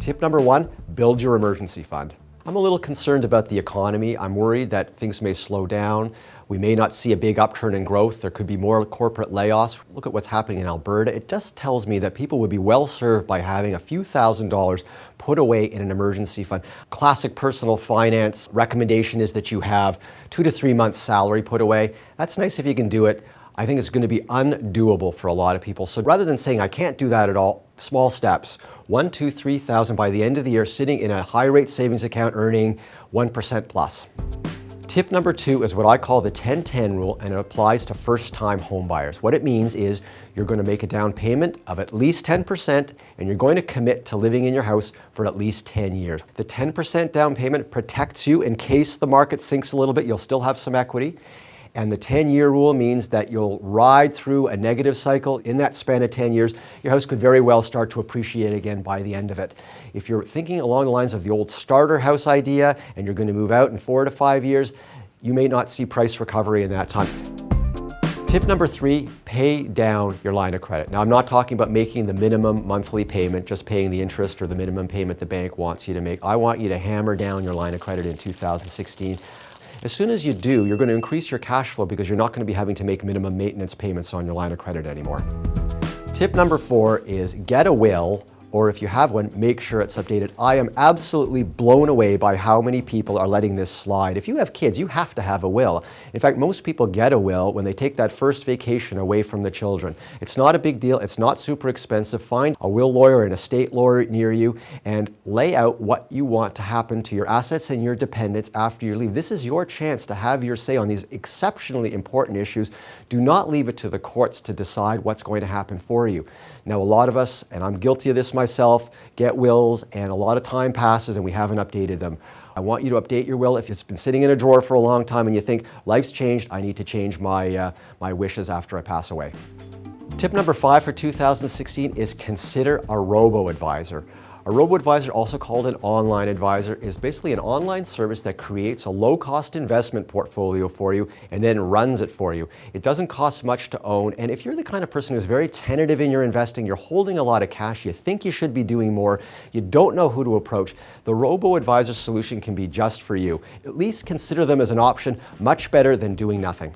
Tip number 1, build your emergency fund. I'm a little concerned about the economy. I'm worried that things may slow down. We may not see a big upturn in growth. There could be more corporate layoffs. Look at what's happening in Alberta. It just tells me that people would be well served by having a few $1,000s put away in an emergency fund. Classic personal finance recommendation is that you have 2 to 3 months salary put away. That's nice if you can do it. I think it's going to be undoable for a lot of people. So rather than saying I can't do that at all, small steps, 1, 2, 3,000 by the end of the year, sitting in a high rate savings account earning 1% plus. Tip number 2 is what I call the 10-10 rule, and it applies to first-time home buyers. What it means is you're going to make a down payment of at least 10%, and you're going to commit to living in your house for at least 10 years. The 10% down payment protects you in case the market sinks a little bit. You'll still have some equity. And the 10-year rule means that you'll ride through a negative cycle. In that span of 10 years, your house could very well start to appreciate again by the end of it. If you're thinking along the lines of the old starter house idea and you're going to move out in 4 to 5 years, you may not see price recovery in that time. Tip number 3, pay down your line of credit. Now, I'm not talking about making the minimum monthly payment, just paying the interest or the minimum payment the bank wants you to make. I want you to hammer down your line of credit in 2016. As soon as you do, you're going to increase your cash flow because you're not going to be having to make minimum maintenance payments on your line of credit anymore. Tip number 4 is get a will, or if you have one, make sure it's updated. I am absolutely blown away by how many people are letting this slide. If you have kids, you have to have a will. In fact, most people get a will when they take that first vacation away from the children. It's not a big deal. It's not super expensive. Find a will lawyer or an estate lawyer near you and lay out what you want to happen to your assets and your dependents after you leave. This is your chance to have your say on these exceptionally important issues. Do not leave it to the courts to decide what's going to happen for you. Now, a lot of us, and I'm guilty of this myself, get wills and a lot of time passes and we haven't updated them. I want you to update your will if it's been sitting in a drawer for a long time and you think, life's changed, I need to change my wishes after I pass away. Tip number 5 for 2016 is consider a Roboadvisor. A Roboadvisor, also called an online advisor, is basically an online service that creates a low-cost investment portfolio for you and then runs it for you. It doesn't cost much to own, and if you're the kind of person who's very tentative in your investing, you're holding a lot of cash, you think you should be doing more, you don't know who to approach, the Roboadvisor solution can be just for you. At least consider them as an option, much better than doing nothing.